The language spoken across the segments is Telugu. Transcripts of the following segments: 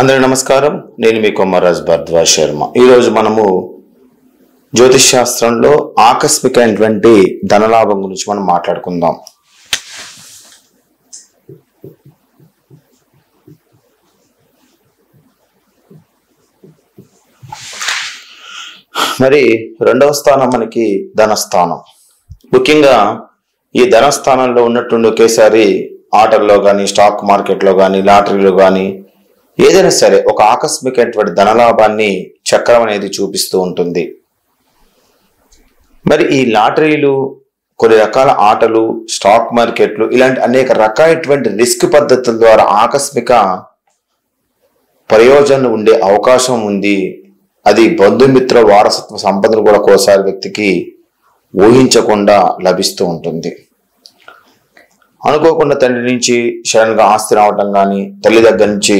అందరికీ నమస్కారం. నేను మీ కొమ్మరాజ్ భరద్వాజ్ శర్మ. ఈరోజు మనము జ్యోతిష్ శాస్త్రంలో ఆకస్మికమైనటువంటి ధనలాభం గురించి మనం మాట్లాడుకుందాం. మరి రెండవ స్థానం మనకి ధనస్థానం. ముఖ్యంగా ఈ ధనస్థానంలో ఉన్నట్టుండి ఒకేసారి ఆటల్లో కానీ, స్టాక్ మార్కెట్లో కానీ, లాటరీలో కానీ ఏదైనా సరే ఒక ఆకస్మికమైనటువంటి ధనలాభాన్ని చక్రం అనేది చూపిస్తూ ఉంటుంది. మరి ఈ లాటరీలు, కొన్ని రకాల ఆటలు, స్టాక్ మార్కెట్లు ఇలాంటి అనేక రకాలైనటువంటి రిస్క్ పద్ధతుల ద్వారా ఆకస్మిక ప్రయోజనం ఉండే అవకాశం ఉంది. అది బంధుమిత్ర వారసత్వ సంపదను కూడా కోసారి వ్యక్తికి ఊహించకుండా లభిస్తూ ఉంటుంది. అనుకోకుండా తండ్రి నుంచి సడన్ గా ఆస్తి రావటం కానీ, తల్లి దగ్గర నుంచి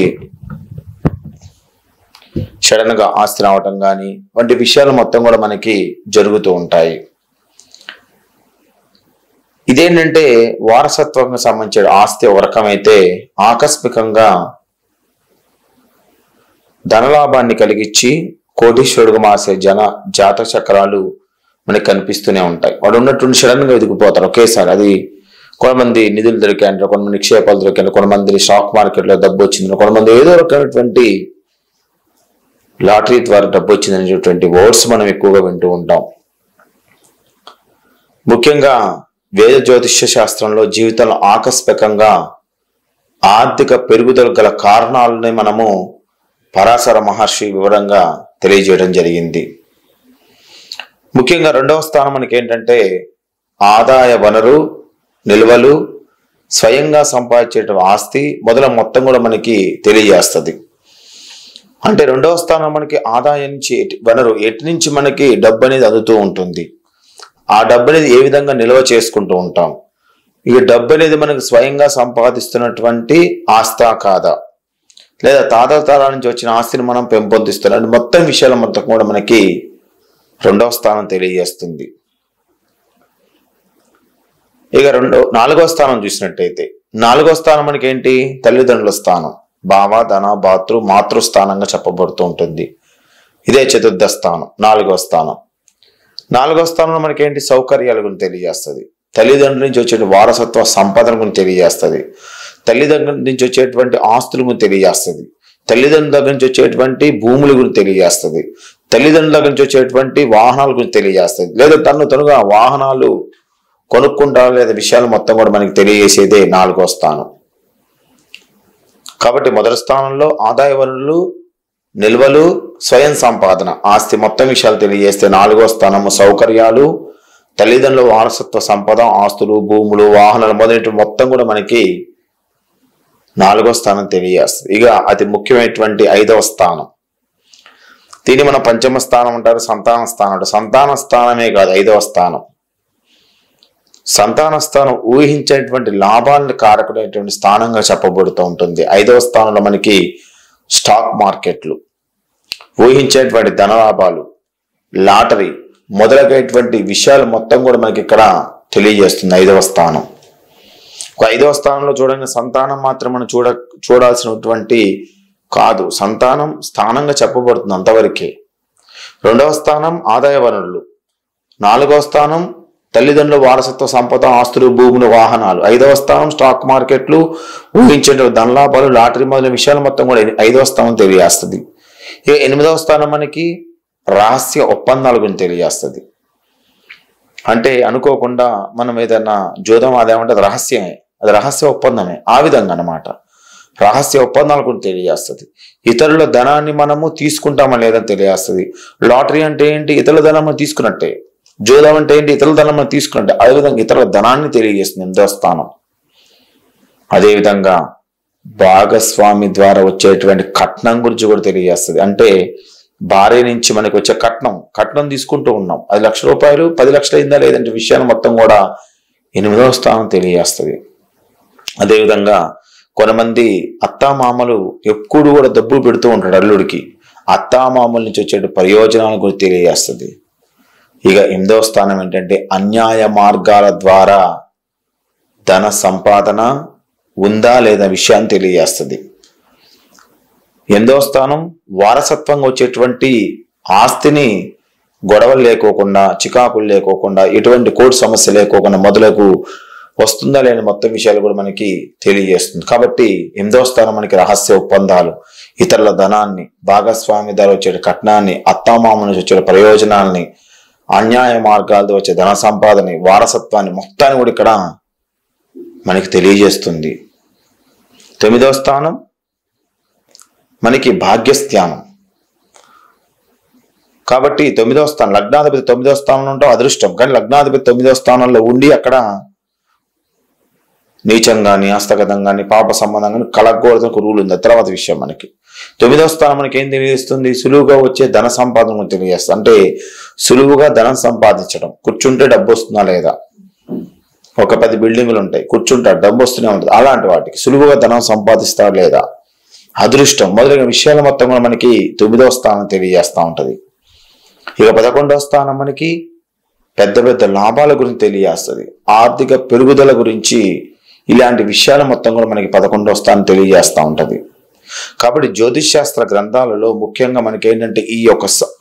సడన్ గా ఆస్తి రావటం కానీ వంటి విషయాలు మొత్తం కూడా మనకి జరుగుతూ ఉంటాయి. ఇదేంటంటే వారసత్వంగా సంబంధించిన ఆస్తి ఒక రకమైతే ఆకస్మికంగా ధనలాభాన్ని కలిగించి కోటీశ్వరుడుగా మాసే జాతక చక్రాలు మనకి కనిపిస్తూనే ఉంటాయి. వాడు ఉన్నటువంటి సడన్ గా ఎదిగిపోతారు ఒకేసారి. అది కొంతమంది నిధులు దొరికాయంటారు, కొంతమంది నిక్షేపాలు దొరికాయంటారు, కొంతమంది స్టాక్ మార్కెట్ లో డబ్బు వచ్చింది, కొంతమంది ఏదో రకమైనటువంటి లాటరీ ద్వారా డబ్బు వచ్చిందనేటువంటి వర్డ్స్ మనం ఎక్కువగా వింటూ ఉంటాం. ముఖ్యంగా వేద జ్యోతిష్య శాస్త్రంలో జీవితంలో ఆకస్మికంగా ఆర్థిక పెరుగుదల గల కారణాలని మనము పరాశర మహర్షి వివరంగా తెలియజేయడం జరిగింది. ముఖ్యంగా రెండవ స్థానం మనకి ఏంటంటే ఆదాయ వనరు, నిల్వలు, స్వయంగా సంపాదించే ఆస్తి మొత్తం కూడా మనకి తెలియజేస్తుంది. అంటే రెండవ స్థానం మనకి ఆదాయం నుంచి వనరు, ఎటు నుంచి మనకి డబ్బు అనేది అందుతూ ఉంటుంది. ఆ డబ్బు అనేది ఏ విధంగా నిల్వ చేసుకుంటూ ఉంటాం. ఈ డబ్బు అనేది మనకి స్వయంగా సంపాదిస్తున్నటువంటి ఆస్తా కాదా, లేదా తాతల నుంచి వచ్చిన ఆస్తిని మనం పెంపొందిస్తున్నాం, మొత్తం విషయాల మొత్తం కూడా మనకి రెండవ స్థానం తెలియజేస్తుంది. ఇక నాలుగో స్థానం చూసినట్టయితే, నాలుగో స్థానం మనకి ఏంటి? తల్లిదండ్రుల స్థానం. భావ, ధన, మాతృస్థానంగా చెప్పబడుతూ ఉంటుంది. ఇదే చతుర్థ స్థానం, నాలుగో స్థానం. నాలుగో స్థానంలో మనకేంటి? సౌకర్యాల గురించి తెలియజేస్తుంది. తల్లిదండ్రుల నుంచి వచ్చే వారసత్వ సంపదన గురించి తెలియజేస్తుంది. తల్లిదండ్రుల నుంచి వచ్చేటువంటి ఆస్తుల గురించి తెలియజేస్తుంది. తల్లిదండ్రుల దగ్గర నుంచి వచ్చేటువంటి భూముల గురించి తెలియజేస్తుంది. తల్లిదండ్రుల దగ్గర నుంచి వచ్చేటువంటి వాహనాల గురించి తెలియజేస్తుంది. లేదా తనుగా వాహనాలు కొనుక్కుంటారు లేదా విషయాలు మొత్తం కూడా మనకి తెలియజేసేదే నాలుగో స్థానం. కాబట్టి మొదటి స్థానంలో ఆదాయ వనరులు, నిల్వలు, స్వయం సంపాదన, ఆస్తి మొత్తం విషయాలు తెలియజేస్తే, నాలుగో స్థానము సౌకర్యాలు, తల్లిదండ్రుల వారసత్వ సంపద, ఆస్తులు, భూములు, వాహనాలు మొదటి మొత్తం కూడా మనకి నాలుగో స్థానం తెలియజేస్తుంది. ఇక అతి ముఖ్యమైనటువంటి ఐదవ స్థానం, దీన్ని మనం పంచమ స్థానం అంటారు, సంతాన స్థానం అంటారు. సంతాన స్థానమే కాదు, ఐదవ స్థానం. సంతాన స్థానం ఊహించేటువంటి లాభాలను కారకుడైనటువంటి స్థానంగా చెప్పబడుతూ ఉంటుంది. ఐదవ స్థానంలో మనకి స్టాక్ మార్కెట్లు, ఊహించేటువంటి ధనలాభాలు, లాటరీ మొదలైనటువంటి విషయాలు మొత్తం కూడా మనకి ఇక్కడ తెలియజేస్తుంది ఐదవ స్థానం. ఐదవ స్థానంలో చూడండి, సంతానం మాత్రం మనం చూడాల్సినటువంటి కాదు, సంతానం స్థానంగా చెప్పబడుతుంది అంతవరకే. రెండవ స్థానం ఆదాయ వనరులు, నాలుగవ స్థానం తల్లిదండ్రుల వారసత్వ సంపద, ఆస్తులు, భూములు, వాహనాలు, ఐదవ స్థానం స్టాక్ మార్కెట్లు, ఊహించే ధనలాభాలు, లాటరీ మొదలైన విషయాలు మొత్తం కూడా ఐదవ స్థానం తెలియజేస్తుంది. ఇక ఎనిమిదవ స్థానం మనకి రహస్య ఒప్పందాల గురించి తెలియజేస్తుంది. అంటే అనుకోకుండా మనం ఏదైనా జోదం అదేమంటే అది రహస్యమే, అది రహస్య ఒప్పందమే, ఆ విధంగా అన్నమాట. రహస్య ఒప్పందాల గురించి తెలియజేస్తుంది. ఇతరుల ధనాన్ని మనము తీసుకుంటామా లేదని తెలియజేస్తుంది. లాటరీ అంటే ఏంటి? ఇతరుల ధనాన్ని తీసుకున్నట్టే. జోదం అంటే ఏంటి? ఇతరుల ధనం మనం తీసుకున్నట్టే. అదేవిధంగా ఇతరుల ధనాన్ని తెలియజేస్తుంది ఎనిమిదవ స్థానం. అదేవిధంగా భాగస్వామి ద్వారా వచ్చేటువంటి కట్నం గురించి కూడా తెలియజేస్తుంది. అంటే భార్య నుంచి మనకి వచ్చే కట్నం తీసుకుంటూ ఉన్నాం, 10 లక్షల రూపాయలు 10 లక్షలు అయిందా లేదంటే విషయాన్ని మొత్తం కూడా ఎనిమిదవ స్థానం తెలియజేస్తుంది. అదేవిధంగా కొంతమంది అత్తామామలు ఎప్పుడు కూడా డబ్బులు పెడుతూ ఉంటాడు అల్లుడికి, అత్తామామల నుంచి వచ్చే ప్రయోజనాల గురించి తెలియజేస్తుంది. ఇక 8వ స్థానం ఏంటంటే అన్యాయ మార్గాల ద్వారా ధన సంపాదన ఉందా లేదా విషయాన్ని తెలియజేస్తుంది. ఎనిమిదవ స్థానం వారసత్వంగా వచ్చేటువంటి ఆస్తిని గొడవలు లేకోకుండా, చికాకులు లేకోకుండా, ఎటువంటి కోర్టు సమస్య లేకోకుండా మొదలకు వస్తుందా లేని మొత్తం విషయాలు కూడా మనకి తెలియజేస్తుంది. కాబట్టి ఎనిమిదవ స్థానం మనకి రహస్య ఒప్పందాలు, ఇతరుల ధనాన్ని, భాగస్వామి ద్వారా వచ్చే కట్నాన్ని, అత్తామామ నుంచి వచ్చే ప్రయోజనాల్ని, అన్యాయ మార్గాలతో వచ్చే ధన సంపాదన, వారసత్వాన్ని మొత్తాన్ని కూడా ఇక్కడ మనకి తెలియజేస్తుంది. తొమ్మిదవ స్థానం మనకి భాగ్యస్థానం. కాబట్టి తొమ్మిదవ స్థానం లగ్నాధిపతి తొమ్మిదవ స్థానంలో ఉంటాం అదృష్టం. కానీ లగ్నాధిపతి తొమ్మిదవ స్థానంలో ఉండి అక్కడ నీచం కానీ, హస్తగతం కానీ, పాప సంబంధం కానీ కలగకూడదు రూల్ ఉంది. తర్వాత విషయం మనకి తొమ్మిదవ స్థానం మనకి ఏం తెలియజేస్తుంది? సులువుగా వచ్చే ధన సంపాదన తెలియజేస్తుంది. అంటే సులువుగా ధనం సంపాదించడం. కూర్చుంటే డబ్బు వస్తుందా లేదా, ఒక 10 బిల్డింగులు ఉంటాయి, కూర్చుంటాడు డబ్బు వస్తూనే ఉంటుంది. అలాంటి వాటికి సులువుగా ధనం సంపాదిస్తాడు లేదా, అదృష్టం మొదలైన విషయాల మొత్తం కూడా మనకి తొమ్మిదవ స్థానం తెలియజేస్తూ ఉంటది. ఇక 11వ స్థానం మనకి పెద్ద పెద్ద లాభాల గురించి తెలియజేస్తుంది. ఆర్థిక పెరుగుదల గురించి, ఇలాంటి విషయాల మొత్తం కూడా మనకి 11వ స్థానం తెలియజేస్తూ ఉంటది. కాబట్టి జ్యోతిష్ శాస్త్ర గ్రంథాలలో ముఖ్యంగా మనకి ఏంటంటే ఈ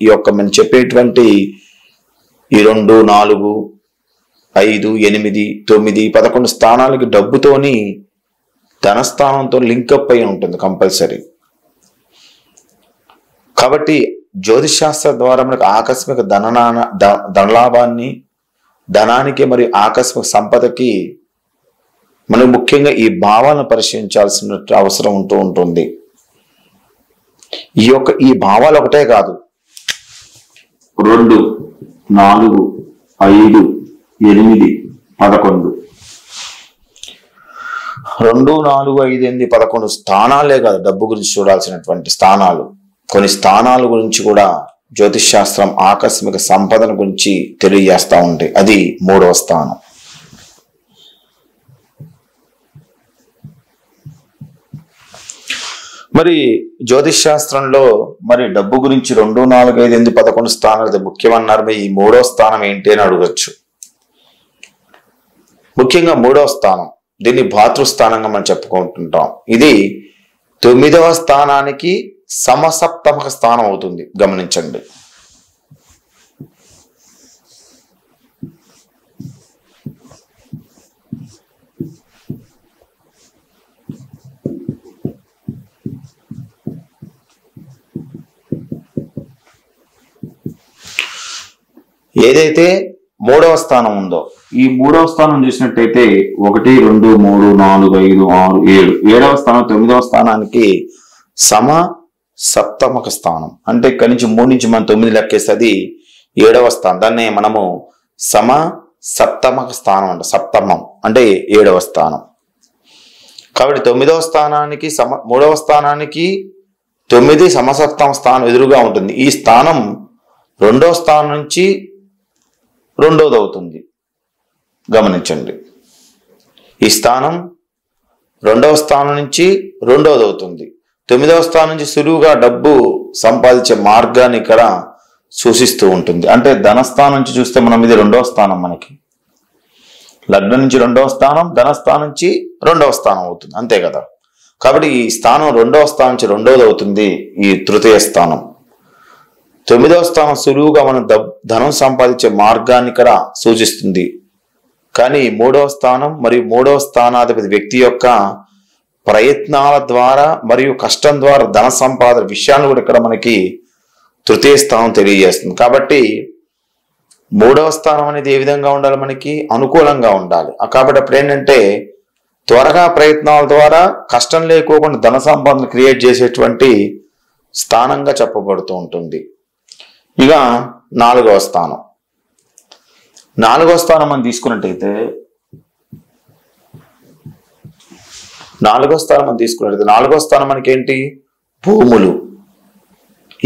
యొక్క మనం చెప్పేటువంటి ఈ 2, 4, 5, 8, 9, 11 స్థానాలకి డబ్బుతోని ధనస్థానంతో లింకప్ అయి ఉంటుంది కంపల్సరీ. కాబట్టి జ్యోతిష్ శాస్త్రం ద్వారా మనకు ఆకస్మిక ధనలాభాన్ని, ధనానికి మరియు ఆకస్మిక సంపదకి మనం ముఖ్యంగా ఈ భావాలను పరిశీలించాల్సిన అవసరం ఉంటుంది. ఈ భావాలు ఒకటే కాదు, 2, 4, 5, 8, 11 2, 4, 5, 8, 11 స్థానాలే కాదు డబ్బు గురించి చూడాల్సినటువంటి స్థానాలు. కొన్ని స్థానాల గురించి కూడా జ్యోతిష్ శాస్త్రం ఆకస్మిక సంపదన గురించి తెలియజేస్తూ ఉంటాయి. అది 3వ స్థానం. మరి జ్యోతిష్ శాస్త్రంలో మరి డబ్బు గురించి 2, 4, 5, 8, 11 స్థానాలు ముఖ్యమన్నారు. మరి ఈ 3వ స్థానం ఏంటి అని అడగచ్చు. ముఖ్యంగా 3వ స్థానం, దీన్ని భాతృస్థానంగా మనం చెప్పుకుంటుంటాం. ఇది 9వ స్థానానికి సమసప్తమక స్థానం అవుతుంది. గమనించండి. ఏదైతే 3వ స్థానం ఉందో, ఈ 3వ స్థానం చూసినట్టయితే 1, 2, 3, 4, 5, 6, 7, 7వ స్థానం 9వ స్థానానికి సమ సప్తమక స్థానం. అంటే ఇక్కడి నుంచి 3 నుంచి మనం 9 లెక్కేస్తే అది 7వ స్థానం. దాన్ని మనము సమ సప్తమక స్థానం అంట. సప్తమం అంటే 7వ స్థానం. కాబట్టి 9వ స్థానానికి 3వ స్థానానికి 9 సమసప్తమ స్థానం ఎదురుగా ఉంటుంది. ఈ స్థానం 2వ స్థానం నుంచి 2వది అవుతుంది. గమనించండి, ఈ స్థానం 2వ స్థానం నుంచి 2వది అవుతుంది. 9వ స్థానం నుంచి సులువుగా డబ్బు సంపాదించే మార్గాన్ని ఇక్కడ సూచిస్తూ ఉంటుంది. అంటే ధనస్థానం నుంచి చూస్తే మనం ఇది 2వ స్థానం, మనకి లగ్నం నుంచి 2వ స్థానం, ధనస్థానం నుంచి 2వ స్థానం అవుతుంది. అంతే కదా. కాబట్టి ఈ స్థానం 2వ స్థానం నుంచి 2వది అవుతుంది. ఈ తృతీయ స్థానం. 9వ స్థానం సులువుగా మనం ధనం సంపాదించే మార్గాన్ని ఇక్కడ సూచిస్తుంది. కానీ 3వ స్థానం మరియు 3వ స్థానాధిపతి వ్యక్తి యొక్క ప్రయత్నాల ద్వారా మరియు కష్టం ద్వారా ధన సంపాదన విషయాన్ని కూడా ఇక్కడ మనకి తృతీయ స్థానం తెలియజేస్తుంది. కాబట్టి 3వ స్థానం అనేది ఏ విధంగా ఉండాలి? మనకి అనుకూలంగా ఉండాలి. కాబట్టి అప్పుడు ఏంటంటే త్వరగా ప్రయత్నాల ద్వారా కష్టం లేకోకుండా ధన సంపాదన క్రియేట్ చేసేటువంటి స్థానంగా చెప్పబడుతూ ఉంటుంది. ఇక 4వ స్థానం. 4వ స్థానం మనం తీసుకున్నట్టయితే 4వ స్థానం మనకి ఏంటి? భూములు,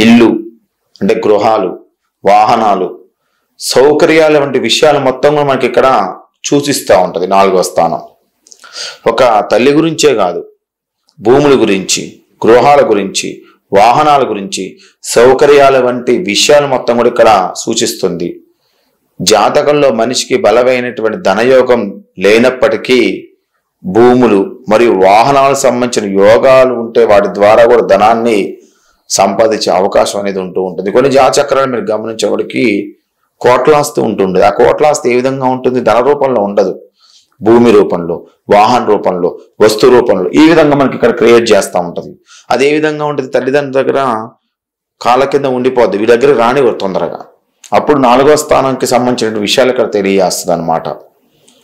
ఇల్లు అంటే గృహాలు, వాహనాలు, సౌకర్యాలు వంటి విషయాలు మొత్తం మనకి ఇక్కడ సూచిస్తూ ఉంటది 4వ స్థానం. ఒక తల్లి గురించే కాదు, భూముల గురించి, గృహాల గురించి, వాహనాల గురించి, సౌకర్యాల వంటి విషయాలు మొత్తం కూడా ఇక్కడ సూచిస్తుంది. జాతకంలో మనిషికి బలమైనటువంటి ధనయోగం లేనప్పటికీ భూములు మరియు వాహనాలకు సంబంధించిన యోగాలు ఉంటే వాటి ద్వారా కూడా ధనాన్ని సంపాదించే అవకాశం అనేది ఉంటూ ఉంటుంది. కొన్ని జాతచక్రాలు మీరు గమనించేవాడికి కోట్లాస్తి ఉంటుంది. ఆ కోట్లాస్తి ఏ విధంగా ఉంటుంది? ధన రూపంలో ఉండదు, భూమి రూపంలో, వాహన రూపంలో, వస్తు రూపంలో, ఈ విధంగా మనకి ఇక్కడ క్రియేట్ చేస్తూ ఉంటుంది. అది ఏ విధంగా ఉంటుంది? తల్లిదండ్రుల దగ్గర కాళ్ళ కింద ఉండిపోద్ది, వీడి దగ్గర రానివ్వరు తొందరగా. అప్పుడు 4వ స్థానానికి సంబంధించిన విషయాలు ఇక్కడ తెలియజేస్తుంది అనమాట.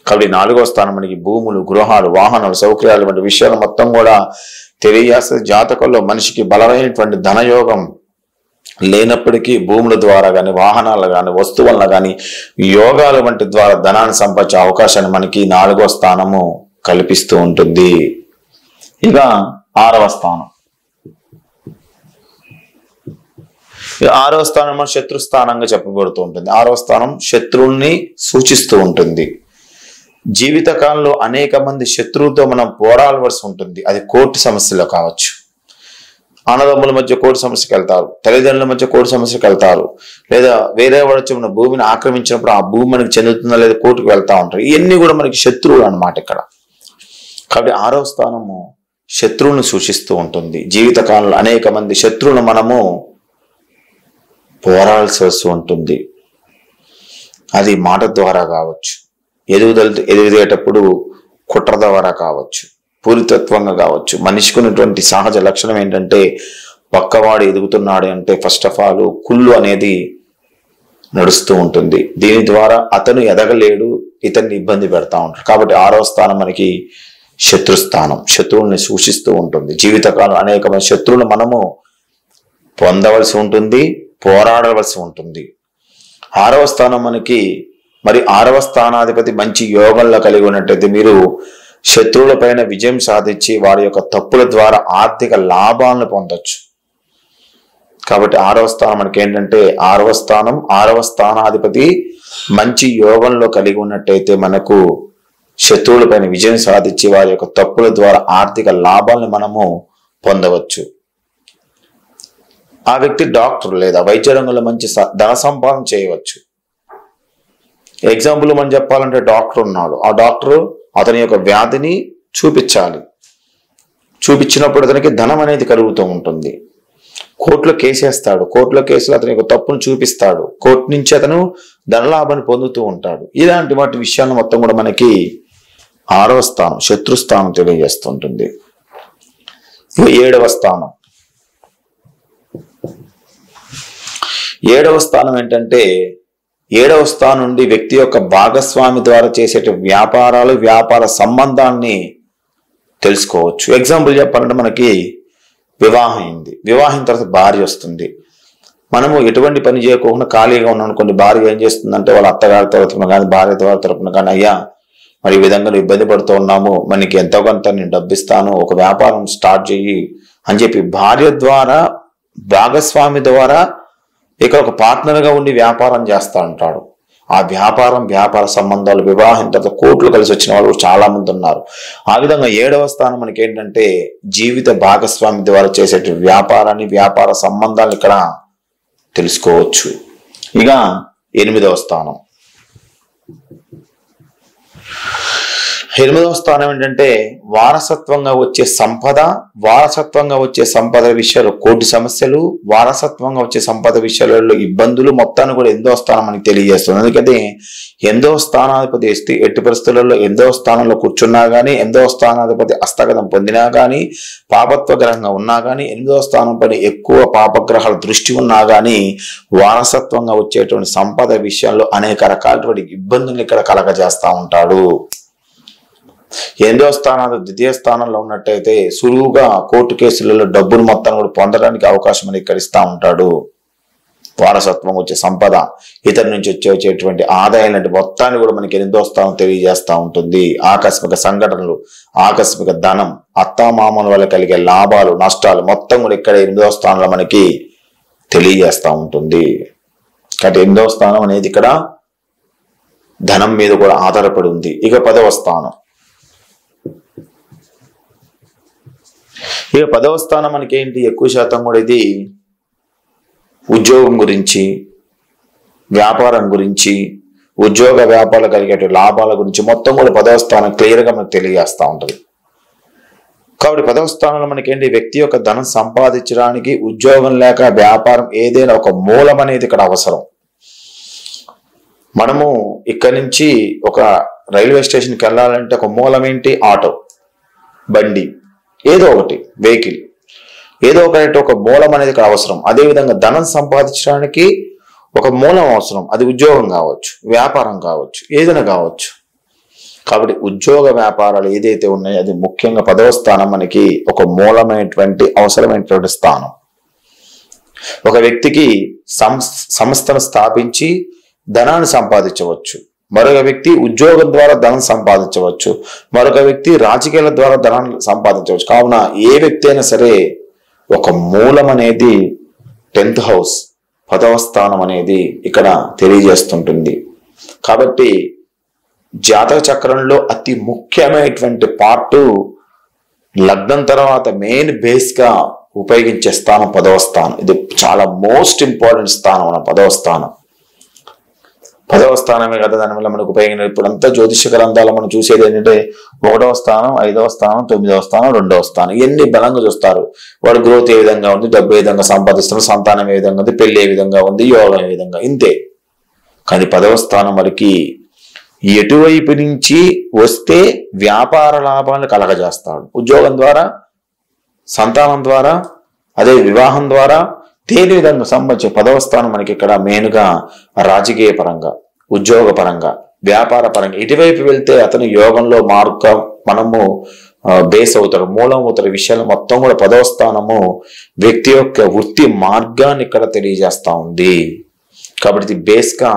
కాబట్టి 4వ స్థానం మనకి భూములు, గృహాలు, వాహనాలు, సౌకర్యాలు వంటి విషయాలు మొత్తం కూడా తెలియజేస్తుంది. జాతకంలో మనిషికి బలమైనటువంటి ధనయోగం లేనప్పటికీ భూముల ద్వారా కానీ, వాహనాలు కానీ, వస్తువుల కానీ, యోగాల వంటి ద్వారా ధనాన్ని సంపాదించే అవకాశాన్ని మనకి 4వ స్థానము కల్పిస్తూ ఉంటుంది. ఇక 6వ స్థానం. 6వ స్థానం మన శత్రుస్థానంగా చెప్పబడుతూ ఉంటుంది. 6వ స్థానం శత్రువుల్ని సూచిస్తూ ఉంటుంది. జీవితకాలంలో అనేక మంది శత్రువులతో మనం పోరాడవలసి ఉంటుంది. అది కోర్టు సమస్యలో కావచ్చు, అన్నదమ్ముల మధ్య కోర్టు సమస్యకి వెళ్తారు, తల్లిదండ్రుల మధ్య కోర్టు సమస్యకి వెళ్తారు, లేదా వేరే వాడు వచ్చి మన భూమిని ఆక్రమించినప్పుడు ఆ భూమి మనకి చెందుతుందా లేదా కోర్టుకు వెళ్తా ఉంటారు. ఇవన్నీ కూడా మనకి శత్రువులు అన్నమాట ఇక్కడ. కాబట్టి 6వ స్థానము శత్రువులను సూచిస్తూ ఉంటుంది. జీవితకాలంలో అనేక మంది శత్రువులను మనము పోరాడాల్సి వస్తూ ఉంటుంది. అది మాట ద్వారా కావచ్చు, ఎదుగుదేటప్పుడు కుట్ర ద్వారా కావచ్చు, పూరితత్వంగా కావచ్చు. మనిషికి ఉన్నటువంటి సహజ లక్షణం ఏంటంటే పక్కవాడు ఎదుగుతున్నాడు అంటే ఫస్ట్ ఆఫ్ ఆల్ కుళ్ళు అనేది నడుస్తూ ఉంటుంది. దీని ద్వారా అతను ఎదగలేడు, ఇతన్ని ఇబ్బంది పెడతా ఉంటాడు. కాబట్టి 6వ స్థానం మనకి శత్రుస్థానం, శత్రువుల్ని సూచిస్తూ ఉంటుంది. జీవితకాలం అనేక మంది శత్రువులు మనము పొందవలసి ఉంటుంది, పోరాడవలసి ఉంటుంది. 6వ స్థానం మనకి మరి 6వ స్థానాధిపతి మంచి యోగంలో కలిగి ఉన్నట్టయితే మీరు శత్రువుల పైన విజయం సాధించి వారి యొక్క తప్పుల ద్వారా ఆర్థిక లాభాలను పొందొచ్చు. కాబట్టి 6వ స్థానం మనకి ఏంటంటే 6వ స్థానం, 6వ స్థానాధిపతి మంచి యోగంలో కలిగి ఉన్నట్టయితే మనకు శత్రువుల పైన విజయం సాధించి వారి యొక్క తప్పుల ద్వారా ఆర్థిక లాభాలను మనము పొందవచ్చు. ఆ వ్యక్తి డాక్టర్ లేదా వైద్య రంగంలో మంచి ధన సంపాదన చేయవచ్చు. ఎగ్జాంపుల్ మనం చెప్పాలంటే డాక్టర్ ఉన్నాడు, ఆ డాక్టర్ అతని యొక్క వ్యాధిని చూపించాలి, చూపించినప్పుడు అతనికి ధనం అనేది కలుగుతూ ఉంటుంది. కోర్టులో కేసు వేస్తాడు, కోర్టులో కేసులో అతని యొక్క తప్పును చూపిస్తాడు, కోర్టు నుంచి అతను ధనలాభాన్ని పొందుతూ ఉంటాడు. ఇలాంటి వాటి విషయాలను మొత్తం కూడా మనకి 6వ స్థానం శత్రుస్థానం తెలియజేస్తుంటుంది. 7వ స్థానం. 7వ స్థానం ఏంటంటే 7వ స్థానం నుండి వ్యక్తి యొక్క భాగస్వామి ద్వారా చేసే వ్యాపారాలు, వ్యాపార సంబంధాన్ని తెలుసుకోవచ్చు. ఎగ్జాంపుల్ చెప్పాలంటే మనకి వివాహం అయింది, వివాహం తర్వాత భార్య వస్తుంది. మనము ఎటువంటి పని చేయకుండా ఖాళీగా ఉన్నాం అనుకోండి, భార్య ఏం చేస్తుందంటే వాళ్ళ అత్తగారి తరపున కానీ భార్య తరపున కానీ అయ్యా మరి ఈ విధంగా ఇబ్బంది పడుతూ ఉన్నాము, మనకి ఎంతో కొంత నేను డబ్బిస్తాను, ఒక వ్యాపారం స్టార్ట్ చెయ్యి అని చెప్పి భార్య ద్వారా భాగస్వామి ద్వారా ఇక్కడ ఒక పార్ట్నర్గా ఉండి వ్యాపారం చేస్తూ ఉంటాడు. ఆ వ్యాపార సంబంధాలు వివాహం తర్వాత కోర్టులు కలిసి వచ్చిన వాళ్ళు చాలా మంది ఉన్నారు. ఆ విధంగా 7వ స్థానం మనకి ఏంటంటే జీవిత భాగస్వామి ద్వారా చేసే వ్యాపారాన్ని, వ్యాపార సంబంధాలను ఇక్కడ తెలుసుకోవచ్చు. ఇక 8వ స్థానం. 8వ స్థానం ఏంటంటే వారసత్వంగా వచ్చే సంపద విషయాలు, కోర్టు సమస్యలు, వారసత్వంగా వచ్చే సంపద విషయాలలో ఇబ్బందులు మొత్తాన్ని కూడా 8వ స్థానం మనకి తెలియజేస్తుంది. అందుకని 8వ స్థానాధిపతి ఎట్టి పరిస్థితులలో 8వ స్థానంలో కూర్చున్నా కానీ, 8వ స్థానాధిపతి హస్తగతం పొందినా కానీ, పాపత్వ గ్రహంగా ఉన్నా కానీ, 8వ స్థానం పైన ఎక్కువ పాపగ్రహాల దృష్టి ఉన్నా కానీ వారసత్వంగా వచ్చేటువంటి సంపద విషయాల్లో అనేక రకాలటువంటి ఇబ్బందులు ఇక్కడ కలగజేస్తా ఉంటాడు. 8వ స్థానాలు ద్వితీయ స్థానంలో ఉన్నట్టయితే సులువుగా కోర్టు కేసులలో డబ్బును మొత్తం కూడా పొందడానికి అవకాశం అనేది ఇక్కడ ఇస్తా ఉంటాడు. వారసత్వం వచ్చే సంపద, ఇతరి నుంచి వచ్చేటువంటి ఆదాయం లాంటి మొత్తాన్ని కూడా మనకి 8వ స్థానం తెలియజేస్తా ఉంటుంది. ఆకస్మిక సంఘటనలు, ఆకస్మిక ధనం, అత్తామామల వల్ల కలిగే లాభాలు, నష్టాలు మొత్తం కూడా ఇక్కడ 8వ స్థానంలో మనకి తెలియజేస్తా ఉంటుంది. కాబట్టి 8వ స్థానం అనేది ఇక్కడ ధనం మీద కూడా ఆధారపడి ఉంది. ఇక 10వ స్థానం. ఇక 10వ స్థానం మనకి ఏంటి, ఎక్కువ శాతం కూడా ఇది ఉద్యోగం గురించి, వ్యాపారం గురించి, ఉద్యోగ వ్యాపారాలు కలిగే లాభాల గురించి మొత్తం కూడా 10వ స్థానం క్లియర్ గా మనకు తెలియజేస్తూ ఉంటుంది. కాబట్టి 10వ స్థానంలో మనకేంటి, వ్యక్తి యొక్క ధనం సంపాదించడానికి ఉద్యోగం లేక వ్యాపారం ఏదైనా ఒక మూలం అనేది ఇక్కడ అవసరం. మనము ఇక్కడి నుంచి ఒక రైల్వే స్టేషన్కి వెళ్ళాలంటే ఒక మూలం ఏంటి, ఆటో, బండి, ఏదో ఒకటి వెహికల్, ఏదో ఒక మూలం అనేది ఇక్కడ అవసరం. అదేవిధంగా ధనం సంపాదించడానికి ఒక మూలం అవసరం. అది ఉద్యోగం కావచ్చు, వ్యాపారం కావచ్చు, ఏదైనా కావచ్చు. కాబట్టి ఉద్యోగ వ్యాపారాలు ఏదైతే ఉన్నాయో అది ముఖ్యంగా 10వ స్థానం మనకి ఒక మూలమైనటువంటి అవసరమైనటువంటి స్థానం. ఒక వ్యక్తికి సంస్థను స్థాపించి ధనాన్ని సంపాదించవచ్చు, మరొక వ్యక్తి ఉద్యోగం ద్వారా ధనం సంపాదించవచ్చు, మరొక వ్యక్తి రాజకీయాల ద్వారా ధనాన్ని సంపాదించవచ్చు. కావున ఏ వ్యక్తి అయినా సరే ఒక మూలం అనేది 10th హౌస్ 10వ స్థానం అనేది ఇక్కడ తెలియజేస్తుంటుంది. కాబట్టి జాతక చక్రంలో అతి ముఖ్యమైనటువంటి పార్ట్ లగ్నం తర్వాత మెయిన్ బేస్ గా ఉపయోగించే స్థానం 10వ స్థానం. ఇది చాలా మోస్ట్ ఇంపార్టెంట్ స్థానం. 10వ స్థానం 10వ స్థానమే కదా దానివల్ల మనకు ఉపయోగించిన ఇప్పుడంతా జ్యోతిష గ్రంథాలు మనం చూసేది ఏంటంటే 1వ స్థానం, 5వ స్థానం, 9వ స్థానం, 2వ స్థానం ఇవన్నీ బలంగా చూస్తారు. వాడు గ్రోత్ ఏ విధంగా ఉంది, డబ్బు ఏ విధంగా సంపాదిస్తున్నారు, సంతానం ఏ విధంగా ఉంది, పెళ్లి ఏ విధంగా ఉంది, యోగం ఏ విధంగా, ఇంతే. కానీ 10వ స్థానం వరకు ఎటువైపు నుంచి వస్తే వ్యాపార లాభాలను కలగజేస్తాడు. ఉద్యోగం ద్వారా, సంతానం ద్వారా, అదే వివాహం ద్వారా, దేని విధంగా సంబంధించి 10వ స్థానం మనకి ఇక్కడ మెయిన్ గా రాజకీయ పరంగా, ఉద్యోగ పరంగా, వ్యాపార పరంగా ఇటువైపు వెళ్తే అతను యోగంలో మార్గం మనము బేస్ అవుతాడు, మూలం అవుతాడు. విషయాలు మొత్తం కూడా 10వ స్థానము వ్యక్తి యొక్క వృత్తి మార్గాన్ని ఇక్కడ తెలియజేస్తా ఉంది. కాబట్టి ఇది బేస్ గా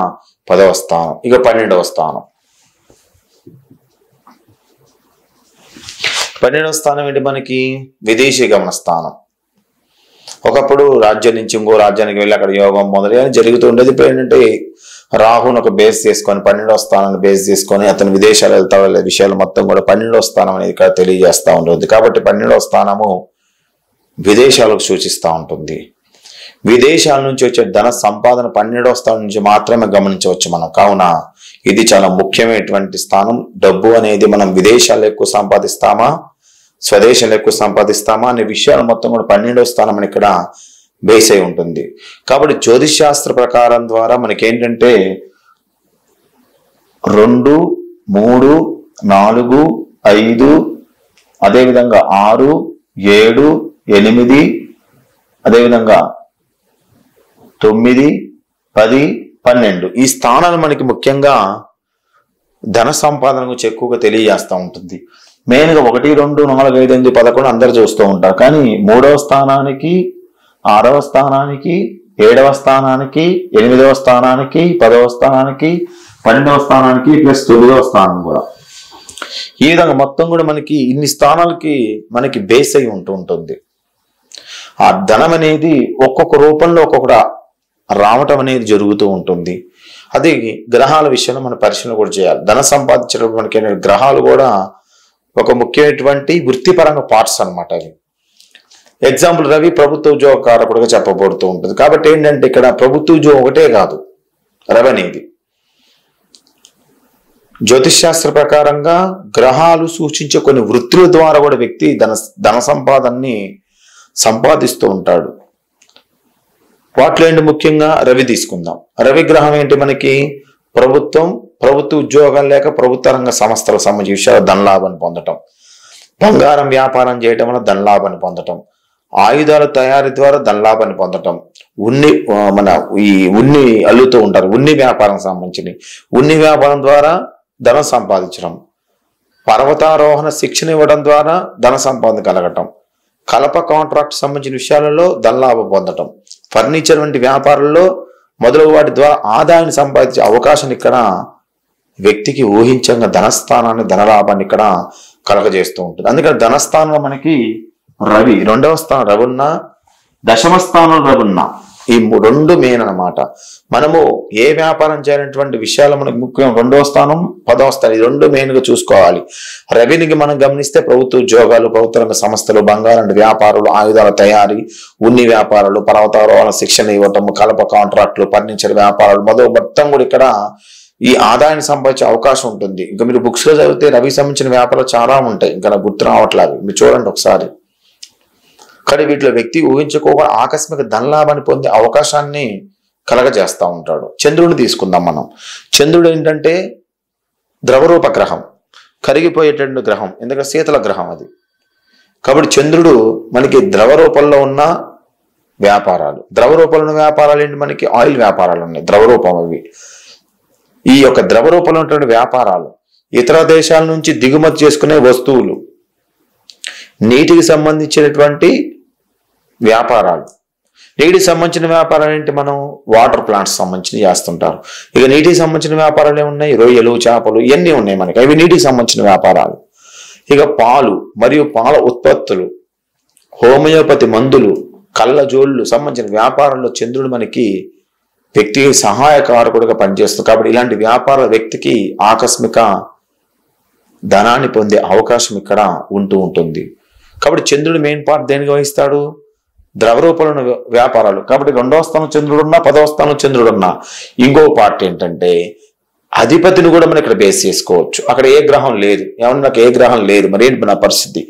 10వ స్థానం. ఇక 12వ స్థానం. 12వ స్థానం ఏంటి మనకి, విదేశీ గమన స్థానం. ఒకప్పుడు రాజ్యం నుంచి ఇంకో రాజ్యానికి వెళ్ళి అక్కడ యోగం మొదలైన జరుగుతూ ఉండేది. ఇప్పుడు ఏంటంటే రాహుని ఒక బేస్ చేసుకొని 12వ స్థానాన్ని బేస్ చేసుకొని అతను విదేశాలు వెళ్తా వెళ్ళే విషయాలు మొత్తం కూడా 12వ స్థానం అనేది ఇక్కడ తెలియజేస్తూ ఉంటుంది. కాబట్టి 12వ స్థానము విదేశాలకు సూచిస్తూ ఉంటుంది. విదేశాల నుంచి వచ్చే ధన సంపాదన 12వ స్థానం నుంచి మాత్రమే గమనించవచ్చు మనం. కావున ఇది చాలా ముఖ్యమైనటువంటి స్థానం. డబ్బు అనేది మనం విదేశాల్లో ఎక్కువ సంపాదిస్తామా, స్వదేశంలో ఎక్కువ సంపాదిస్తామా అనే విషయాలు మొత్తం కూడా 12వ స్థానం అని ఇక్కడ బేస్ అయి ఉంటుంది. కాబట్టి జ్యోతిష్ శాస్త్ర ప్రకారం ద్వారా మనకేంటంటే 2, 3, 4, 5, అదేవిధంగా 6, 7, 8, అదేవిధంగా 9, 10, 12 ఈ స్థానాలు మనకి ముఖ్యంగా ధన సంపాదన గురించి ఎక్కువగా తెలియజేస్తూ ఉంటుంది. మెయిన్ గా 1, 2, 4, 5, 8, 11 అందరు చూస్తూ ఉంటారు. కానీ 3వ స్థానానికి, 6వ స్థానానికి, 7వ స్థానానికి, 8వ స్థానానికి, 10వ స్థానానికి, 12వ స్థానానికి ప్లస్ 9వ స్థానం కూడా ఈ విధంగా మొత్తం కూడా మనకి ఇన్ని స్థానాలకి మనకి బేస్ అయి ఉంటుంది. ఆ ధనం అనేది ఒక్కొక్క రూపంలో ఒక్కొక్క రావటం అనేది జరుగుతూ ఉంటుంది. అది గ్రహాల విషయంలో మన పరిశీలన కూడా చేయాలి. ధన సంపాదించేటప్పుడు మనకి గ్రహాలు కూడా ఒక ముఖ్యమైనటువంటి వృత్తిపరంగా పార్ట్స్ అనమాట. అది ఎగ్జాంపుల్ రవి ప్రభుత్వ ఉద్యోగ కారకుడుగా చెప్పబడుతూ ఉంటుంది. కాబట్టి ఏంటంటే ఇక్కడ ప్రభుత్వ ఉద్యోగం ఒకటే కాదు రవి అనేది. జ్యోతిష్ శాస్త్ర ప్రకారంగా గ్రహాలు సూచించే కొన్ని వృత్తుల ద్వారా కూడా వ్యక్తి ధన సంపాదనని సంపాదిస్తూ ఉంటాడు. వాటిలో ఏంటి ముఖ్యంగా రవి తీసుకుందాం. రవి గ్రహం ఏంటి మనకి ప్రభుత్వ ఉద్యోగాలు లేక ప్రభుత్వ రంగ సంస్థలకు సంబంధించిన విషయాలు ధనలాభాన్ని పొందటం, బంగారం వ్యాపారం చేయటం వల్ల ధనలాభాన్ని పొందటం, ఆయుధాల తయారీ ద్వారా ధనలాభాన్ని పొందటం, ఉన్ని అల్లుతూ ఉంటారు, ఉన్ని వ్యాపారం సంబంధించి ఉన్ని వ్యాపారం ద్వారా ధనం సంపాదించడం, పర్వతారోహణ శిక్షణ ఇవ్వడం ద్వారా ధన సంపాదన కలగటం, కలప కాంట్రాక్ట్ సంబంధించిన విషయాలలో ధనలాభం పొందటం, ఫర్నిచర్ వంటి వ్యాపారాల్లో మొదలగు వాటి ద్వారా ఆదాయాన్ని సంపాదించే అవకాశం ఇక్కడ వ్యక్తికి ఊహించంగా ధనస్థానాన్ని, ధనలాభాన్ని ఇక్కడ కలగజేస్తూ ఉంటుంది. అందుకని ధనస్థానంలో మనకి రవి 2వ స్థానం రవి ఉన్నా, 10వ స్థానంలో రవి ఉన్నా, ఈ 2 మెయిన్ అనమాట. మనము ఏ వ్యాపారం చేయాలనేటువంటి విషయాలు మనకు ముఖ్యం. 2వ స్థానం, 10వ స్థానం ఈ 2 మెయిన్ గా చూసుకోవాలి. రవినికి మనం గమనిస్తే ప్రభుత్వ ఉద్యోగాలు, ప్రభుత్వ రంగ సంస్థలు, బంగారం వ్యాపారాలు, ఆయుధాల తయారీ, ఉన్ని వ్యాపారాలు, పర్వతారోహణ శిక్షణ ఇవ్వటం, కలప కాంట్రాక్టులు, ఫర్నిచర్ వ్యాపారాలు మొత్తం కూడా ఇక్కడ ఈ ఆదాయాన్ని సంపాదించే అవకాశం ఉంటుంది. ఇంకా మీరు బుక్స్ లో చదివితే రవికి సంబంధించిన వ్యాపారాలు చాలా ఉంటాయి, ఇంకా నాకు గుర్తు రావట్లేదు, మీరు చూడండి ఒకసారి. కానీ వీటిలో వ్యక్తి ఊహించుకోగా ఆకస్మిక ధనలాభాన్ని పొందే అవకాశాన్ని కలగజేస్తూ ఉంటాడు. చంద్రుడిని తీసుకుందాం మనం. చంద్రుడు ఏంటంటే ద్రవరూప గ్రహం, కరిగిపోయేటువంటి గ్రహం, ఎందుకంటే శీతల గ్రహం అది. కాబట్టి చంద్రుడు మనకి ద్రవ రూపంలో ఉన్న వ్యాపారాలు, ద్రవ రూపంలో ఉన్న వ్యాపారాలు ఏంటి, మనకి ఆయిల్ వ్యాపారాలు ఉన్నాయి, ద్రవ రూపం అవి. ఈ యొక్క ద్రవ రూపంలో ఉన్నటువంటి వ్యాపారాలు, ఇతర దేశాల నుంచి దిగుమతి చేసుకునే వస్తువులు, నీటికి సంబంధించినటువంటి వ్యాపారాలు. నీటికి సంబంధించిన వ్యాపారాలు ఏంటి, మనం వాటర్ ప్లాంట్స్ సంబంధించి చేస్తుంటారు. ఇక నీటికి సంబంధించిన వ్యాపారాలు ఏమున్నాయి, రొయ్యలు, చేపలు, ఇవన్నీ ఉన్నాయి మనకి, అవి నీటికి సంబంధించిన వ్యాపారాలు. ఇక పాలు మరియు పాల ఉత్పత్తులు, హోమియోపతి మందులు, కళ్ళజోళ్ళు సంబంధించిన వ్యాపారంలో చంద్రుడు మనకి వ్యక్తికి సహాయకారకుడిగా పనిచేస్తుంది. కాబట్టి ఇలాంటి వ్యాపార వ్యక్తికి ఆకస్మిక ధనాన్ని పొందే అవకాశం ఇక్కడ ఉంటూ ఉంటుంది. కాబట్టి చంద్రుడు మెయిన్ పార్ట్ దేనికి వహిస్తాడు, ద్రవ రూపంలో వ్యాపారాలు. కాబట్టి 2వ స్థానం చంద్రుడున్నా, 10వ స్థానం చంద్రుడున్నా, ఇంకో పార్ట్ ఏంటంటే అధిపతిని కూడా మనం ఇక్కడ బేస్ చేసుకోవచ్చు. అక్కడ ఏ గ్రహం లేదు, ఏమన్నా నాకు ఏ గ్రహం లేదు, మరి ఏంటి నా పరిస్థితి,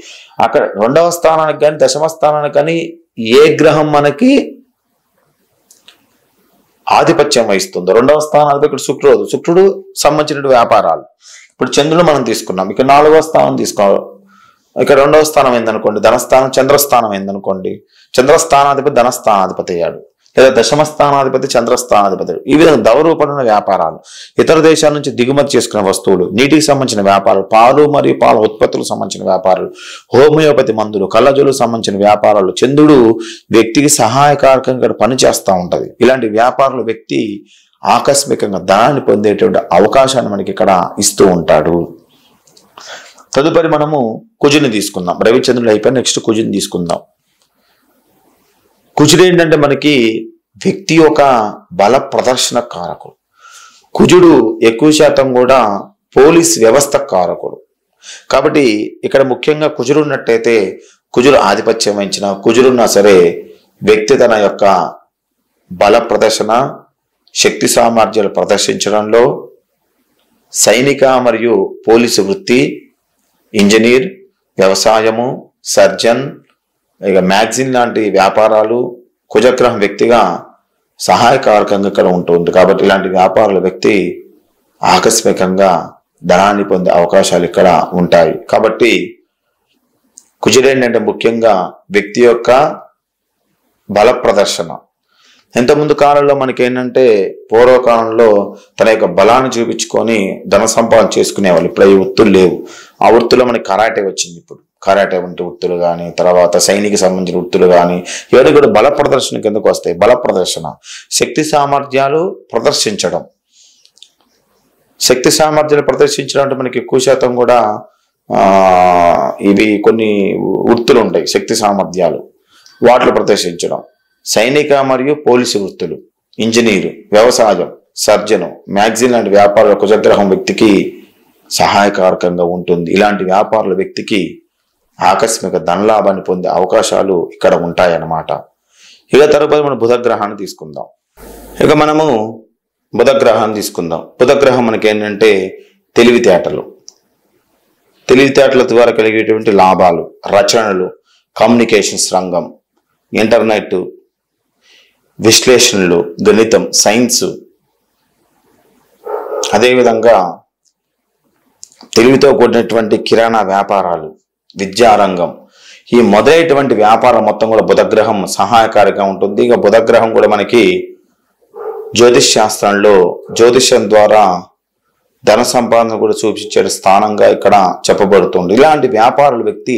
అక్కడ 2వ స్థానానికి కానీ 10వ స్థానానికి కానీ ఏ గ్రహం మనకి ఆధిపత్యం వహిస్తుందో, 2వ స్థానానికి ఇక్కడ శుక్రుడు సంబంధించిన వ్యాపారాలు. ఇప్పుడు చంద్రుడు మనం తీసుకున్నాం, ఇక్కడ 4వ స్థానం తీసుకోవాలి, ఇక్కడ 2వ స్థానం ఏందనుకోండి ధనస్థానం, చంద్రస్థానం ఏందనుకోండి, చంద్రస్థానాధిపతి ధనస్థానాధిపతి అయ్యాడు, లేదా 10వ స్థానాధిపతి చంద్రస్థానాధిపతి. ఈ విధంగా ద్రవరూపమైన వ్యాపారాలు, ఇతర దేశాల నుంచి దిగుమతి చేసుకునే వస్తువులు, నీటికి సంబంధించిన వ్యాపారాలు, పాలు మరియు పాల ఉత్పత్తులకు సంబంధించిన వ్యాపారాలు, హోమియోపతి మందులు, కళ్ళజోళ్ళకు సంబంధించిన వ్యాపారాలు. చంద్రుడు వ్యక్తికి సహాయకారకంగా పనిచేస్తూ ఉంటది. ఇలాంటి వ్యాపారాలు వ్యక్తి ఆకస్మికంగా ధనాన్ని పొందేటువంటి అవకాశాన్ని మనకి ఇక్కడ ఇస్తూ ఉంటాడు. తదుపరి మనము కుజుని తీసుకుందాం. రవిచంద్రుడు అయిపోయి నెక్స్ట్ కుజుని తీసుకుందాం. కుజుడు ఏంటంటే మనకి వ్యక్తి యొక్క బల ప్రదర్శన కారకుడు. కుజుడు ఎక్కువ శాతం కూడా పోలీస్ వ్యవస్థ కారకుడు. కాబట్టి ఇక్కడ ముఖ్యంగా కుజుడు ఉన్నట్టయితే, కుజుడు ఆధిపత్యం వహించిన కుజుడున్నా సరే వ్యక్తి తన యొక్క బల ప్రదర్శన, శక్తి సామర్థ్యాలు ప్రదర్శించడంలో సైనిక మరియు పోలీసు వృత్తి, ఇంజనీర్, వ్యవసాయము, సర్జన్, ఇక మ్యాగజిన్ లాంటి వ్యాపారాలు కుజగ్రహం వ్యక్తిగా సహాయకారకంగా ఇక్కడ ఉంటుంది. కాబట్టి ఇలాంటి వ్యాపారాల వ్యక్తి ఆకస్మికంగా ధనాన్ని పొందే అవకాశాలు ఇక్కడ ఉంటాయి. కాబట్టి కుజుడు ఏంటంటే ముఖ్యంగా వ్యక్తి యొక్క బల ప్రదర్శన. ఇంతకుముందు కాలంలో మనకి ఏంటంటే పూర్వకాలంలో తన యొక్క బలాన్ని చూపించుకొని ధన సంపాదన చేసుకునేవాళ్ళు. ఇప్పుడు ఈ వృత్తులు లేవు. ఆ వృత్తుల్లో మనకి కరాటే వచ్చింది. ఇప్పుడు కరాటే వంటి వృత్తులు కానీ, తర్వాత సైనిక సంబంధించిన వృత్తులు కానీ, ఇవన్నీ కూడా బల ప్రదర్శన కిందకు వస్తాయి. బల ప్రదర్శన, శక్తి సామర్థ్యాలు ప్రదర్శించడం. శక్తి సామర్థ్యాలు ప్రదర్శించడం అంటే మనకి ఎక్కువ శాతం కూడా ఇవి కొన్ని వృత్తులు ఉంటాయి. శక్తి సామర్థ్యాలు వాటిలో ప్రదర్శించడం. సైనిక మరియు పోలీసు వృత్తులు, ఇంజనీరు, వ్యవసాయం, సర్జను, మ్యాగజిన్ లాంటి వ్యాపారాల కుజగ్రహం వ్యక్తికి సహాయకారకంగా ఉంటుంది. ఇలాంటి వ్యాపారాల వ్యక్తికి ఆకస్మిక ధనలాభాన్ని పొందే అవకాశాలు ఇక్కడ ఉంటాయన్నమాట. ఇక తరువాత మనం బుధగ్రహాన్ని తీసుకుందాం. ఇక మనము బుధగ్రహాన్ని తీసుకుందాం. బుధగ్రహం మనకి ఏంటంటే తెలివితేటలు, తెలివితేటల ద్వారా కలిగేటువంటి లాభాలు, రచనలు, కమ్యూనికేషన్స్ రంగం, ఇంటర్నెట్, విశ్లేషణలు, గణితం, సైన్స్, అదేవిధంగా తెలివితో కూడినటువంటి కిరాణా వ్యాపారాలు, విద్యారంగం, ఈ మొదలైనటువంటి వ్యాపారం మొత్తం కూడా బుధగ్రహం సహాయకారిగా ఉంటుంది. ఇక బుధగ్రహం కూడా మనకి జ్యోతిష్ శాస్త్రంలో జ్యోతిష్యం ద్వారా ధన సంపాదన కూడా చూపించే స్థానంగా ఇక్కడ చెప్పబడుతుంది. ఇలాంటి వ్యాపారాల వ్యక్తి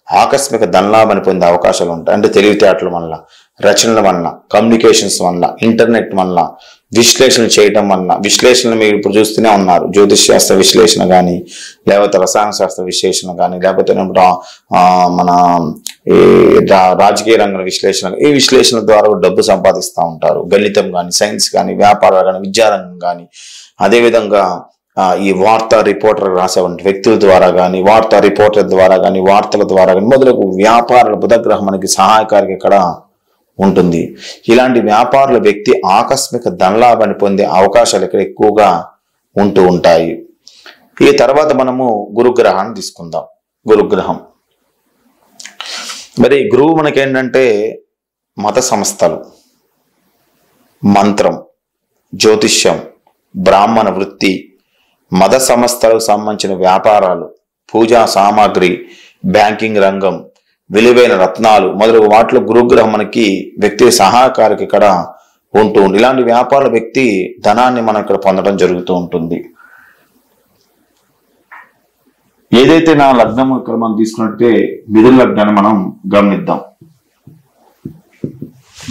ఆకస్మిక ధనలాభాన్ని పొందే అవకాశాలు ఉంటాయి. అంటే తెలివితేటల వల్ల, రచనల వల్ల, కమ్యూనికేషన్స్ వల్ల, ఇంటర్నెట్ వల్ల, విశ్లేషణ చేయడం వల్ల. విశ్లేషణలు మీరు ఇప్పుడు చూస్తూనే ఉన్నారు. జ్యోతిష్ శాస్త్ర విశ్లేషణ కానీ, లేకపోతే రసాయన శాస్త్ర విశ్లేషణ కానీ, లేకపోతే మన రాజకీయ రంగం విశ్లేషణ, ఈ విశ్లేషణ ద్వారా డబ్బు సంపాదిస్తూ ఉంటారు. గణితం కానీ, సైన్స్ కానీ, వ్యాపారాలు కానీ, విద్యారంగం కానీ, అదేవిధంగా ఈ వార్తా రిపోర్టర్ రాసేటువంటి వ్యక్తుల ద్వారా కానీ, వార్తా రిపోర్టర్ ద్వారా కానీ, వార్తల ద్వారా కానీ మొదలగు వ్యాపారాల బుధగ్రహం మనకి సహాయకారిగా ఇక్కడ ఉంటుంది. ఇలాంటి వ్యాపారుల వ్యక్తి ఆకస్మిక ధనలాభాన్ని పొందే అవకాశాలు ఇక్కడ ఎక్కువగా ఉంటూ ఉంటాయి. ఈ తర్వాత మనము గురుగ్రహాన్ని తీసుకుందాం. గురుగ్రహం మరి గురువు మనకేంటంటే మత సంస్థలు, మంత్రం, జ్యోతిష్యం, బ్రాహ్మణ వృత్తి, మత సంస్థలకు సంబంధించిన వ్యాపారాలు, పూజా సామాగ్రి, బ్యాంకింగ్ రంగం, విలువైన రత్నాలు మొదలగు వాటిలో గురుగ్రహం మనకి వ్యక్తి సహాయకారికి ఇక్కడ ఉంటూ ఉంది. ఇలాంటి వ్యాపార వ్యక్తి ధనాన్ని మనం ఇక్కడ పొందడం జరుగుతూ ఉంటుంది. ఏదైతే నా లగ్నం ఇక్కడ మనం తీసుకున్నట్టే మిథున లగ్నాన్ని మనం గమనిద్దాం.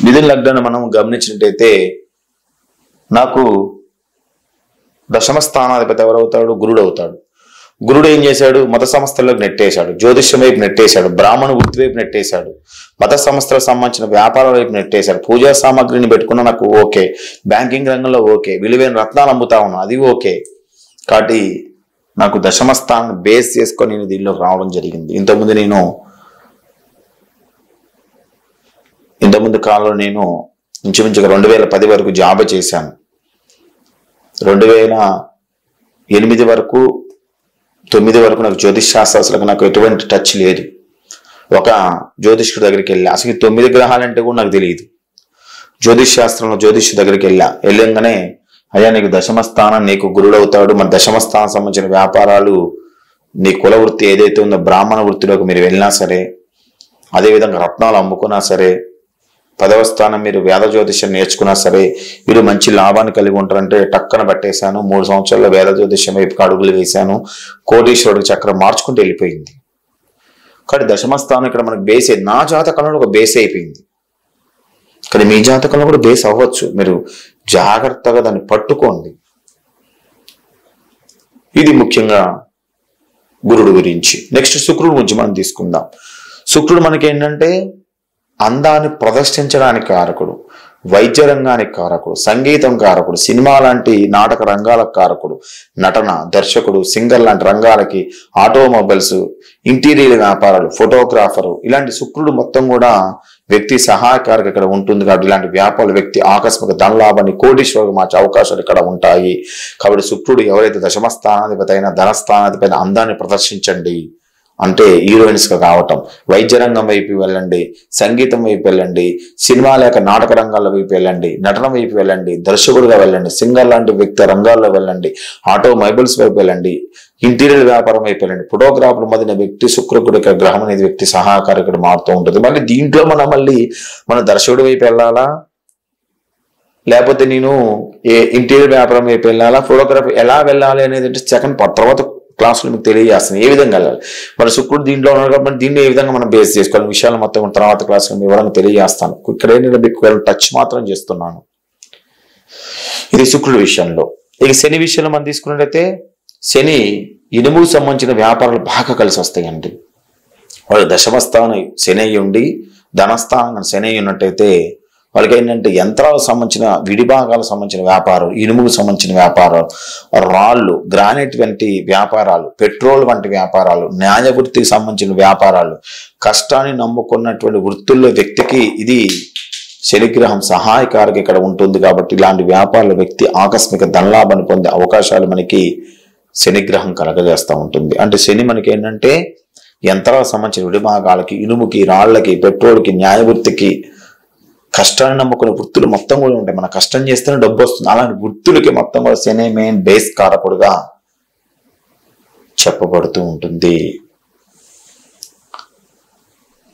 మిథున లగ్నాన్ని మనం గమనించినట్టయితే నాకు దశమ స్థానాధిపతి ఎవరవుతాడు? గురుడు అవుతాడు. గురుడు ఏం చేశాడు? మత సంస్థలకు నెట్టేశాడు, జ్యోతిష్యం వైపు నెట్టేశాడు, బ్రాహ్మణ వృత్తి వైపు నెట్టేశాడు, మత సంస్థలకు సంబంధించిన వ్యాపారాల వైపు నెట్టేశాడు. పూజా సామాగ్రిని పెట్టుకున్నా నాకు ఓకే, బ్యాంకింగ్ రంగంలో ఓకే, విలువైన రత్నాలు అమ్ముతా ఉన్నా అది ఓకే. కాబట్టి నాకు దశమ స్థానాన్ని బేస్ చేసుకొని నేను దీనిలోకి రావడం జరిగింది. ఇంతకుముందు కాలంలో నేను ఇంచుమించుగా 2010 వరకు జాబ్ చేశాను. 2008 వరకు 9 వరకు నాకు జ్యోతిష్ శాస్త్రాలకు నాకు ఎటువంటి టచ్ లేదు. ఒక జ్యోతిష్కుడి దగ్గరికి వెళ్ళా, అసలు 9 గ్రహాలంటే కూడా నాకు తెలియదు. జ్యోతిష్ శాస్త్రంలో జ్యోతిష్ దగ్గరికి వెళ్ళంగానే అయ్యా నీకు దశమ స్థానం, నీకు గురుడు అవుతాడు, మన దశమ స్థానం సంబంధించిన వ్యాపారాలు, నీ కుల వృత్తి ఏదైతే ఉందో బ్రాహ్మణ వృత్తిలోకి మీరు వెళ్ళినా సరే, అదేవిధంగా రత్నాలు అమ్ముకున్నా సరే, 10వ స్థానం మీరు వేద జ్యోతిష్యం నేర్చుకున్నా సరే మీరు మంచి లాభాన్ని కలిగి ఉంటారంటే టక్కన పట్టేశాను. 3 సంవత్సరాల్లో వేద జ్యోతిష్యం వైపు అడుగులు వేశాను. కోటీశ్వరుడికి చక్రం మార్చుకుంటూ వెళ్ళిపోయింది. కానీ దశమ స్థానం ఇక్కడ మనకు బేస్ నా జాతకంలో ఒక బేస్ అయిపోయింది. కానీ మీ జాతకంలో కూడా బేస్ అవ్వచ్చు. మీరు జాగ్రత్తగా దాన్ని పట్టుకోండి. ఇది ముఖ్యంగా గురుడు గురించి. నెక్స్ట్ శుక్రుడు గురించి మనం తీసుకుందాం. శుక్రుడు మనకి ఏంటంటే అందాన్ని ప్రదర్శించడానికి కారకుడు, వైద్య రంగానికి కారకుడు, సంగీతం కారకుడు, సినిమా లాంటి నాటక రంగాలకు కారకుడు, నటన, దర్శకుడు, సింగర్ లాంటి రంగాలకి, ఆటోమొబైల్స్, ఇంటీరియర్ వ్యాపారాలు, ఫోటోగ్రాఫరు, ఇలాంటి శుక్రుడు మొత్తం కూడా వ్యక్తి సహాయకారికి ఇక్కడ ఉంటుంది. కాబట్టి ఇలాంటి వ్యాపారాల వ్యక్తి ఆకస్మిక ధనలాభాన్ని కోటీశ్వరులకు మార్చే అవకాశాలు ఇక్కడ ఉంటాయి. కాబట్టి శుక్రుడు ఎవరైతే దశమ స్థానాధిపతి అయినా ధనస్థానాధిపతి అయినా అందాన్ని ప్రదర్శించండి అంటే హీరోయిన్స్ గా కావటం, వైద్య రంగం వైపు వెళ్ళండి, సంగీతం వైపు వెళ్ళండి, సినిమా లేక నాటక రంగాల వైపు వెళ్ళండి, నటన వైపు వెళ్ళండి, దర్శకుడిగా వెళ్ళండి, సింగర్ లాంటి వ్యక్తి రంగాల్లో వెళ్ళండి, ఆటోమొబైల్స్ వైపు వెళ్ళండి, ఇంటీరియర్ వ్యాపారం వైపు వెళ్ళండి, ఫోటోగ్రాఫర్ మొదలైన వ్యక్తి శుక్రుడు ఇక్కడ గ్రహం అనేది వ్యక్తి సహాయకారకుడు మారుతూ ఉంటుంది. మళ్ళీ దీంట్లో మన దర్శకుడి వైపు వెళ్ళాలా, లేకపోతే నేను ఇంటీరియర్ వ్యాపారం వైపు వెళ్ళాలా, ఫోటోగ్రఫీ ఎలా వెళ్ళాలి అనేది సెకండ్ తర్వాత క్లాసులు మీకు తెలియజేస్తాను ఏ విధంగా వెళ్ళాలి. మరి శుక్రుడు దీంట్లో ఉన్నారు కాబట్టి దీన్ని ఏ విధంగా మనం బేస్ చేసుకోవాలి విషయాలు మొత్తం తర్వాత క్లాసులో వివరంగా తెలియజేస్తాను. ఇక్కడ నేను మీకు టచ్ మాత్రం చేస్తున్నాను. ఇది శుక్రుడు విషయంలో. ఇక శని విషయంలో మనం తీసుకున్నట్లయితే శని ఇనుముకు సంబంధించిన వ్యాపారాలు బాగా కలిసి వస్తాయండి. వాళ్ళు దశమ స్థానం శని అయి ఉండి ధనస్థానం శని అయి ఉన్నట్టయితే వాళ్ళకి ఏంటంటే యంత్రాలకు సంబంధించిన విడిభాగాలకు సంబంధించిన వ్యాపారం, ఇనుముకు సంబంధించిన వ్యాపారాలు, రాళ్ళు, గ్రానైట్ వంటి వ్యాపారాలు, పెట్రోల్ వంటి వ్యాపారాలు, న్యాయ వృత్తికి సంబంధించిన వ్యాపారాలు, కష్టాన్ని నమ్ముకున్నటువంటి వృత్తుల్లో వ్యక్తికి ఇది శనిగ్రహం సహాయకారికి ఇక్కడ ఉంటుంది. కాబట్టి ఇలాంటి వ్యాపారాల వ్యక్తి ఆకస్మిక ధనలాభాన్ని పొందే అవకాశాలు మనకి శనిగ్రహం కలగజేస్తూ ఉంటుంది. అంటే శని మనకి ఏంటంటే యంత్రాలకు సంబంధించిన విడిభాగాలకి, ఇనుముకి, రాళ్లకి, పెట్రోల్కి, న్యాయ వృత్తికి, కష్టాన్ని నమ్ముకునే వృత్తులు మొత్తం కూడా ఉంటాయి. మన కష్టం చేస్తేనే డబ్బు వస్తుంది. అలాంటి వృత్తులకి మొత్తం కూడా శని మెయిన్ బేస్ కారకుడుగా చెప్పబడుతూ ఉంటుంది.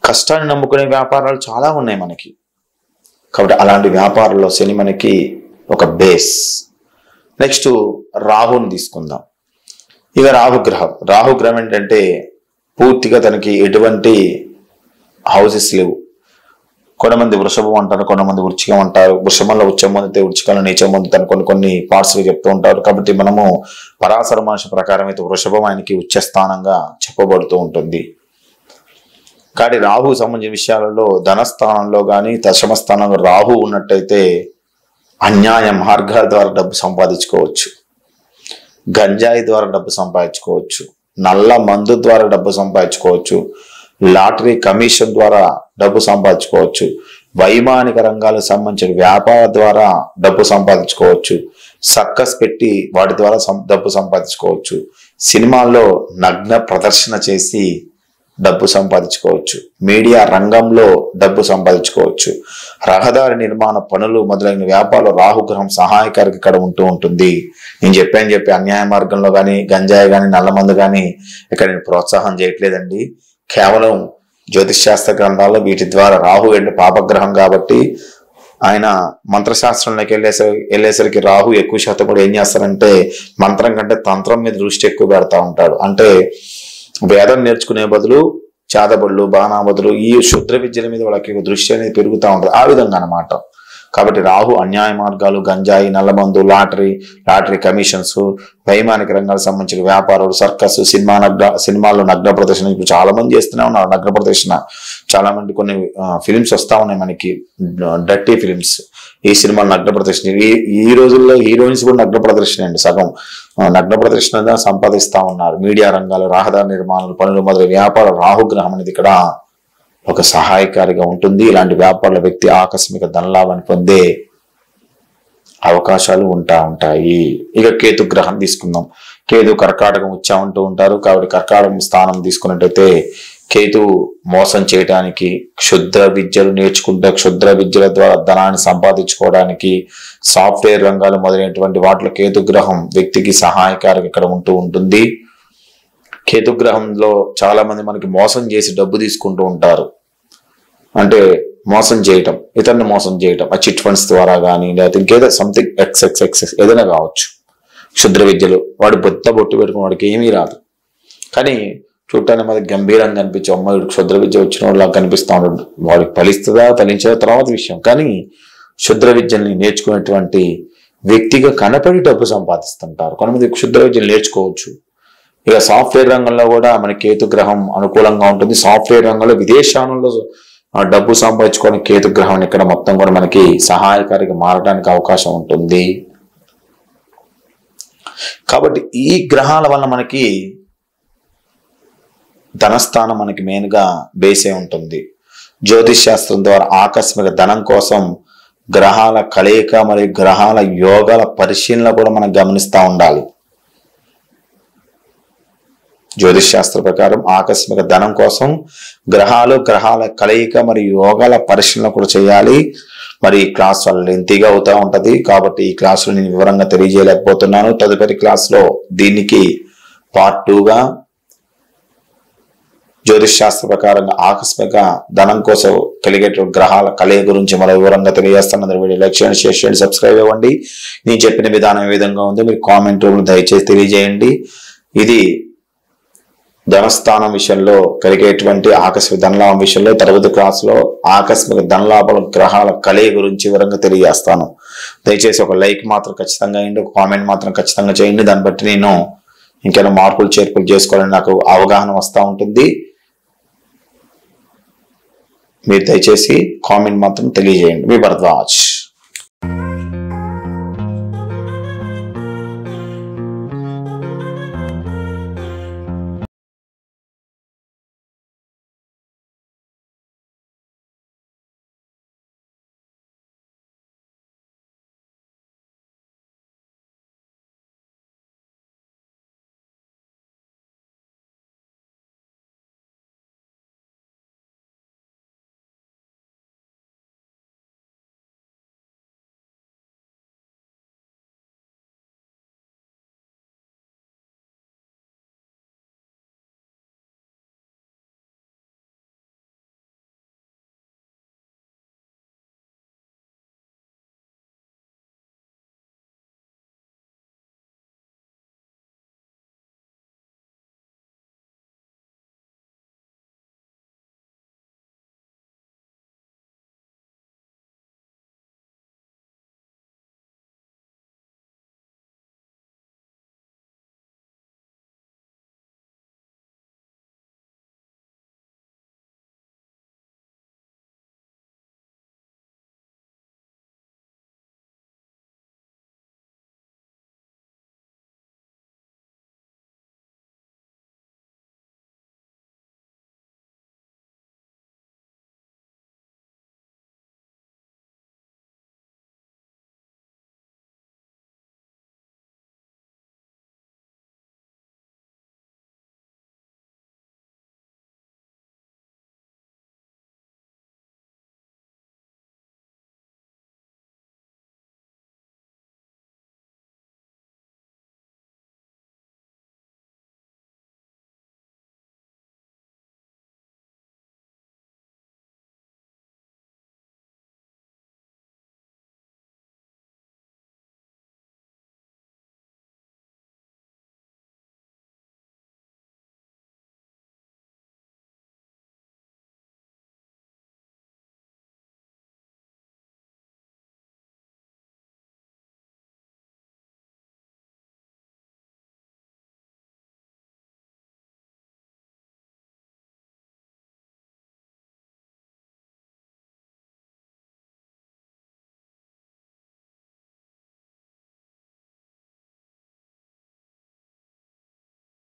కష్టాన్ని నమ్ముకునే వ్యాపారాలు చాలా ఉన్నాయి మనకి. కాబట్టి అలాంటి వ్యాపారాల్లో శని మనకి ఒక బేస్. నెక్స్ట్ రాహుని తీసుకుందాం. ఇక రాహుగ్రహం ఏంటంటే పూర్తిగా తనకి ఎటువంటి హౌసెస్ లేవు. కొంతమంది వృషభం అంటారు, కొంతమంది వృచ్చికం అంటారు. వృషభంలో ఉచ్చం పొందితే వృచ్చికంలో నీచం పొందుతాను కొన్ని పార్ట్స్ చెప్తూ ఉంటారు. కాబట్టి మనము పరాశర మహర్షి ప్రకారం అయితే వృషభం ఆయనకి ఉచ్చ స్థానంగా చెప్పబడుతూ ఉంటుంది. కానీ రాహు సంబంధించిన విషయాలలో ధనస్థానంలో కానీ దశమ స్థానంలో రాహు ఉన్నట్టయితే అన్యాయ మార్గాల ద్వారా డబ్బు సంపాదించుకోవచ్చు, గంజాయి ద్వారా డబ్బు సంపాదించుకోవచ్చు, నల్ల మందు ద్వారా డబ్బు సంపాదించుకోవచ్చు, లాటరీ కమిషన్ ద్వారా డబ్బు సంపాదించుకోవచ్చు, వైమానిక రంగాలకు సంబంధించిన వ్యాపార ద్వారా డబ్బు సంపాదించుకోవచ్చు. సర్కస్ పెట్టి వాటి ద్వారా డబ్బు సంపాదించుకోవచ్చు. సినిమాల్లో నగ్న ప్రదర్శన చేసి డబ్బు సంపాదించుకోవచ్చు. మీడియా రంగంలో డబ్బు సంపాదించుకోవచ్చు. రహదారి నిర్మాణ పనులు మొదలైన వ్యాపారాలు రాహుగ్రహం సహాయకారికి ఇక్కడ ఉంటూ ఉంటుంది. నేను చెప్పి అన్యాయ మార్గంలో కానీ గంజాయి కానీ నల్లమందు కానీ ఇక్కడ నేను ప్రోత్సాహం చేయట్లేదండి. కేవలం జ్యోతిష్ శాస్త్ర గ్రంథాల్లో వీటి ద్వారా రాహు వెళ్ళి పాపగ్రహం కాబట్టి ఆయన మంత్రశాస్త్రంలోకి వెళ్ళేసరికి రాహు ఎక్కువ శాతం కూడా ఏం చేస్తారంటే మంత్రం కంటే తంత్రం మీద దృష్టి ఎక్కువ పెడతా ఉంటాడు. అంటే వేదం నేర్చుకునే బదులు చాదబడులు బాణాబదులు ఈ క్షుద్ర విద్యల మీద వాళ్ళకి దృష్టి అనేది పెరుగుతూ ఉంటుంది. ఆ విధంగా అన్నమాట. కాబట్టి రాహు అన్యాయ మార్గాలు, గంజాయి, నల్లమందు, లాటరీ కమిషన్స్, వైమానిక రంగాలకు సంబంధించిన వ్యాపారాలు, సర్కస్, సినిమాల్లో నగ్న ప్రదర్శన ఇప్పుడు చాలా మంది చేస్తూనే ఉన్నారు. నగ్న ప్రదర్శన చాలా మంది కొన్ని ఫిలిమ్స్ వస్తా ఉన్నాయి మనకి, డర్టీ ఫిలిమ్స్. ఈ సినిమాలు నగ్న ప్రదర్శన, ఈ రోజుల్లో హీరోయిన్స్ కూడా నగ్న ప్రదర్శన అండి. సగం నగ్న ప్రదర్శన సంపాదిస్తా ఉన్నారు. మీడియా రంగాలు, రహదారి నిర్మాణాలు, పనులు మొదలైన వ్యాపార రాహుగ్రహం అనేది ఇక్కడ ఒక సహాయకారిగా ఉంటుంది. ఇలాంటి వ్యాపారాల వ్యక్తి ఆకస్మిక ధనలాభాన్ని పొందే అవకాశాలు ఉంటాయి. ఇక కేతు గ్రహం తీసుకుందాం. కేతు కర్కాటకం ఉచ్చా ఉంటూ ఉంటారు. కాబట్టి కర్కాటకం స్థానం తీసుకున్నట్టయితే కేతు మోసం చేయడానికి, క్షుద్ర విద్యలు నేర్చుకుంటే క్షుద్ర విద్యల ద్వారా ధనాన్ని సంపాదించుకోవడానికి, సాఫ్ట్వేర్ రంగాలు మొదలైనటువంటి వాటిలో కేతు గ్రహం వ్యక్తికి సహాయకారిగా ఇక్కడ ఉంటూ ఉంటుంది. కేతు గ్రహంలో చాలా మంది మనకి మోసం చేసి డబ్బు తీసుకుంటూ ఉంటారు. అంటే మోసం చేయటం, ఇతరుని మోసం చేయటం, ఆ చిట్ ఫండ్స్ ద్వారా కానీ లేకపోతే ఇంకేదో సంథింగ్ ఎక్స్ ఏదైనా కావచ్చు. క్షుద్ర విద్యలు, వాడు బొట్టు పెట్టుకుని వాడికి ఏమీ రాదు, కానీ చూడటానికి మనకి గంభీరంగా కనిపించే అమ్మాయిడు క్షుద్ర విద్య వచ్చిన వాళ్ళకి కనిపిస్తూ ఉంటాడు. వాడికి ఫలించదో తర్వాత విషయం. కానీ క్షుద్ర విద్యల్ని నేర్చుకునేటువంటి వ్యక్తిగా కనపడి డబ్బు సంపాదిస్తుంటారు. కొంతమంది క్షుద్ర విద్యలు నేర్చుకోవచ్చు. ఇక సాఫ్ట్వేర్ రంగంలో కూడా మన కేతు గ్రహం అనుకూలంగా ఉంటుంది. సాఫ్ట్వేర్ రంగంలో విదేశాలలో డబ్బు సంపాదించుకోవడానికి కేతు గ్రహం ఇక్కడ మొత్తం కూడా మనకి సహాయకారిగా మారడానికి అవకాశం ఉంటుంది. కాబట్టి ఈ గ్రహాల వల్ల మనకి ధనస్థానం మనకి మెయిన్ గా బేసే ఉంటుంది. జ్యోతిష్ శాస్త్రం ద్వారా ఆకస్మిక ధనం కోసం గ్రహాల కలయిక మరియు గ్రహాల యోగాల పరిశీలన కూడా మనం గమనిస్తూ ఉండాలి. జ్యోతిష్ శాస్త్ర ప్రకారం ఆకస్మిక ధనం కోసం గ్రహాల కలయిక మరియు యోగాల పరిశీలన కూడా చేయాలి. మరి ఈ క్లాస్ వల్ల లెంతీగా అవుతా ఉంటది. కాబట్టి ఈ క్లాసులో నేను వివరంగా తెలియజేయలేకపోతున్నాను. తదుపరి క్లాస్లో దీనికి పార్ట్ 2గా జ్యోతిష్ శాస్త్ర ప్రకారంగా ఆకస్మిక ధనం కోసం కలిగేటువంటి గ్రహాల కలయిక గురించి మరో వివరంగా తెలియజేస్తాను. అందరూ వీడియో లైక్ చేయండి, షేర్ చేయండి, సబ్స్క్రైబ్ అవ్వండి. నేను చెప్పిన విధానం ఏ విధంగా ఉందో మీరు కామెంట్ రూపంలో దయచేసి తెలియజేయండి. ఇది ధనస్థానం విషయంలో కలిగేటువంటి ఆకస్మిక ధనలాభం విషయంలో తరగతి క్లాసులో ఆకస్మిక ధనలాభాల గ్రహాల కలయిక గురించి వివరంగా తెలియజేస్తాను. దయచేసి ఒక లైక్ మాత్రం ఖచ్చితంగా చేయండి, ఒక కామెంట్ మాత్రం ఖచ్చితంగా చేయండి. దాన్ని బట్టి నేను ఇంకేమైనా మార్పులు చేర్పులు చేసుకోవాలని నాకు అవగాహన వస్తూ ఉంటుంది. మీరు దయచేసి కామెంట్ మాత్రం తెలియజేయండి. మీ భరద్వాజ్.